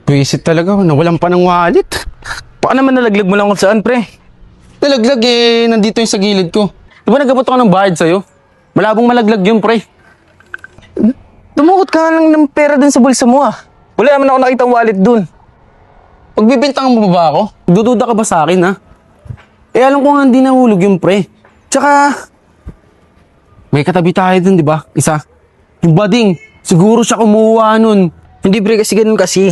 Buisit talaga, nawalan pa ng wallet. Baka naman nalaglag mo lang kung saan, pre. Nalaglag eh, nandito yung sa gilid ko. Di ba nagabot ako ng bayad sa'yo? Malabong malaglag yun, pre. Dumukot ka lang ng pera dun sa bulsa mo, ah. Wala naman ako nakita wallet dun. Pagbibintang mo ba ako? Dududa ka ba sa akin, ha? Eh, alam ko nga hindi nahulog yung pre. Tsaka, may katabi tayo dun, di ba? Isa. Yung bading, siguro siya kumuha nun. Hindi, pre, kasi ganun kasi.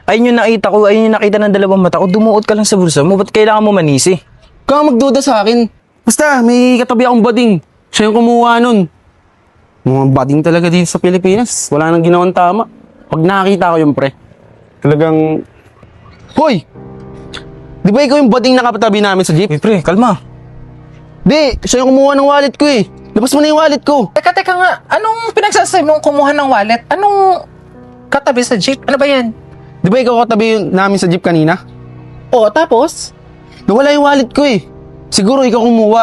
Ayun yung nakita ko, ayun yung nakita ng dalawang mata ko. Dumuot ka lang sa bulsa mo, ba't kailangan mo manisi? Kaya magduda sa akin. Basta, may katabi akong bading. Siya yung kumuha nun. Mga bading talaga dito sa Pilipinas. Wala nang ginawang tama. Pag nakakita ko yung pre, talagang... Hoy! Di ba ikaw yung bading nakapatabi namin sa jeep? Eh, pre, kalma. Di, siya yung kumuha ng wallet ko eh. Labas mo na yung wallet ko. Teka nga, anong pinagsasabi mong kumuha ng wallet? Anong katabi sa jeep? Ano ba yan? Di ba ikaw katabi namin sa jeep kanina? O, tapos? Nawala yung wallet ko eh. Siguro ikaw kumuha.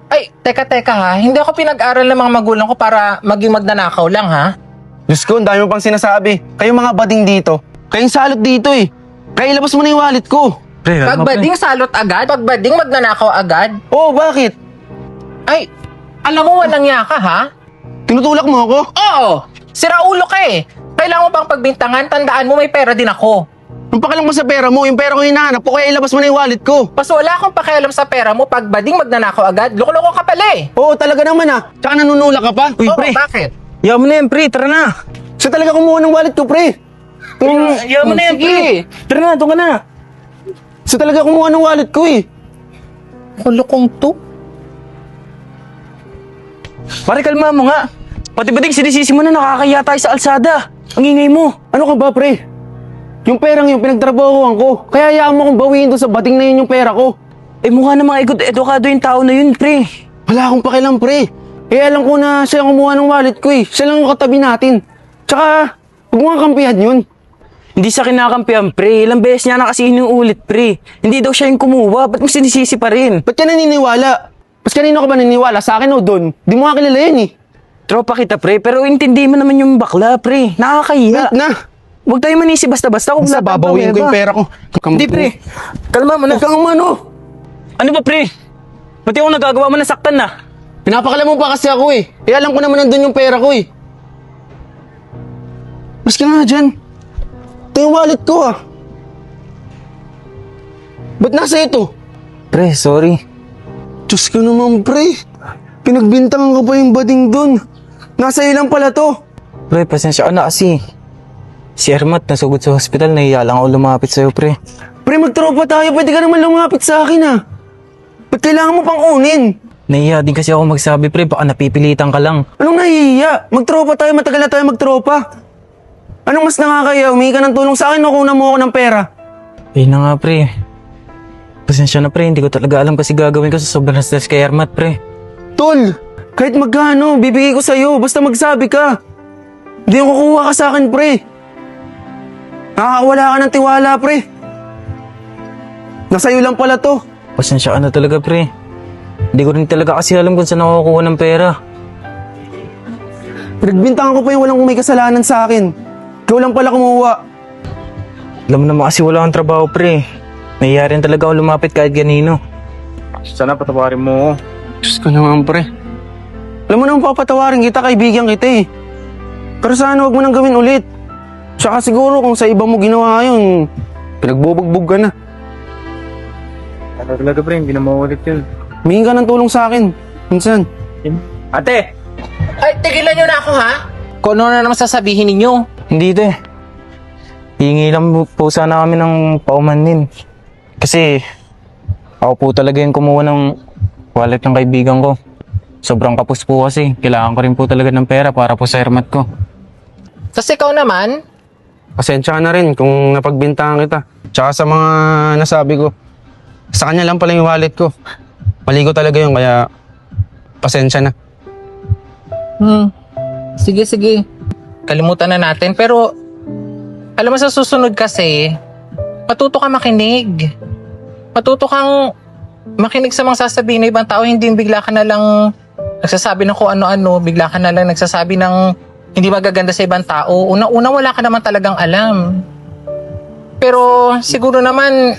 Ay, teka ha. Hindi ako pinag-aral ng mga magulang ko para maging magnanakaw lang, ha? Diyos ko, ang dami mo pang sinasabi. Kayong mga bading dito. Kayong salot dito eh. Kaya ilabas mo na yung wallet ko. Pre, Pagbading salot agad? Pagbading magnanakaw agad? Oh, bakit? Ay, alam mo walang yaka, ha? Tinutulak mo ako? Oo! Sira ulo ka eh! Kailangan mo pang pagbintangan, tandaan mo may pera din ako. Ang pakialam mo sa pera mo, yung pera ko hinahanap ko, kaya ilabas mo na yung wallet ko. Pas wala akong pakialam sa pera mo, pagbading magnanakaw agad, loko-loko ka pala eh! Oo, talaga naman ah. Tsaka nanunulak ka pa. Uy, Oo, pre. bakit? Yaman na yan, pre. Tara na. Siya talaga kumuha ng wallet ko, pre. Yaman na yan, Sige. pre. Tara na, doon ka na. Siya talaga kumuha ng wallet ko eh. Kulokong to? Pare, kalma mo nga. Pati ba sinisisi mo na nakakaya tayo sa alsada? Ang ingay mo. Ano ka ba, pre? Yung perang yung pinagtrabahoan ko. Kaya hayaan mo kong bawiin doon sa bating na yun yung pera ko. Eh, mukha na mga edukado yung tao na yun, pre. Wala akong pakialam, pre. Eh, alam ko na siya yung kumuha ng wallet ko eh. Siya lang yung katabi natin. Tsaka, huwag mo nga kampihan yun. Hindi sa kinakampihan, pre. Ilang beses niya na kasi inuulit, pre. Hindi daw siya yung kumuha. Ba't mo sinisisi pa rin? Ba't ka naniniwala? Mas kanino ka ba naniniwala? Sa akin o doon? Di mo nga kilala yun eh. Tropa kita, pre. Pero intindi mo naman yung bakla, pre. Nakakahiya. Wait na. Huwag tayo manisi basta-basta. Huwag Basta na tayong babawiin ko yung pruweba. pera ko. Hindi, pre. Kalma mo na. Huwag kang umano. Ano ba, pre? Ba't yung nagagawa mo na saktan na? Pinapakala mo pa kasi ako eh. Eh, alam ko naman nandun yung pera ko eh. Mas ka nga dyan. Ito yung wallet ko ah. Ba't nasa ito? Pre, sorry. Diyos ko naman pre. Pinagbintangan ko pa yung bading dun. Nasa ilang pala to. Pre, pasensya ka na kasi. Si Ermat nasugod sa hospital. Nahiya lang ako lumapit sa'yo, pre. Pre, magtropa tayo. Pwede ka naman lumapit sa akin ah. Ba't kailangan mo pang kunin? Nahiya din kasi ako magsabi, pre. Baka napipilitan ka lang. Anong nahihiya? Magtropa tayo. Matagal na tayo magtropa. Anong mas nakakaya? Humingi ka ng tulong sa akin o kunan mo ako ng pera? Eh na nga, pre. Pasensya na, pre. Hindi ko talaga alam kasi gagawin ko sa sobrang stress kay Ermat, pre. Tol, kahit magkano, bibigay ko sa'yo. Basta magsabi ka. Hindi ko kukuha ka sa akin, pre. Nakakawala ka ng tiwala, pre. Nasa'yo lang pala to. Pasensya ka na talaga, pre. Hindi ko rin talaga kasi alam kung saan ako kukuha ng pera. Pinagbintangan ko pa yung walang may kasalanan sa akin. Ikaw lang pala kumuha. Alam mo naman kasi wala akong trabaho, pre. Nahiya rin talaga ako lumapit kahit ganino. Sana patawarin mo. Diyos ko naman, pre. Alam mo naman papatawarin kita, kaibigan kita eh. Pero sana huwag mo nang gawin ulit. Tsaka siguro kung sa iba mo ginawa yun, pinagbubugbog ka na. Ano talaga, pre? Hindi na maulit yun. Humingi ka ng tulong sa akin. Minsan. Ate! Ay, tigilan nyo na ako, ha? Kung ano na naman sasabihin ninyo. Hindi, te. Hihingi lang po sana kami ng paumanhin. Kasi ako po talaga yung kumuha ng wallet ng kaibigan ko. Sobrang kapos po kasi. Kailangan ko rin po talaga ng pera para po sa Ermat ko. Tapos ikaw naman, Pasensya ka na rin kung napagbintangan kita. Tsaka sa mga nasabi ko. Sa kanya lang pala yung wallet ko. Mali ko talaga yun, kaya pasensya na. sige. Kalimutan na natin. Pero, alam mo sa susunod kasi, matuto ka makinig. Matuto kang makinig sa mga sasabihin ng ibang tao. Hindi yung bigla ka na lang nagsasabi ng kung ano-ano. Bigla ka na lang nagsasabi ng hindi magaganda sa ibang tao. Una-una wala ka naman talagang alam. Pero siguro naman,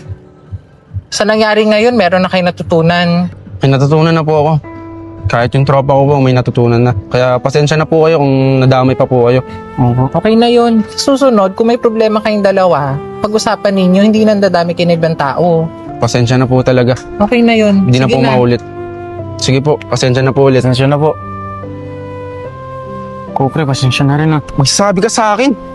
sa nangyari ngayon, meron na kayo natutunan. May natutunan na po ako. Kahit yung tropa ko po, may natutunan na. Kaya pasensya na po kayo kung nadamay pa po kayo. Okay na yun. Sa susunod, kung may problema kayong dalawa, pag-usapan ninyo, hindi nandadami kayo ng ibang tao. Pasensya na po talaga. Okay na yun. Hindi na Sige po maulit. Sige po, pasensya na po ulit. Pasensya na po. Ko, pre, pasensya na rin ah. Magsasabi ka sa akin.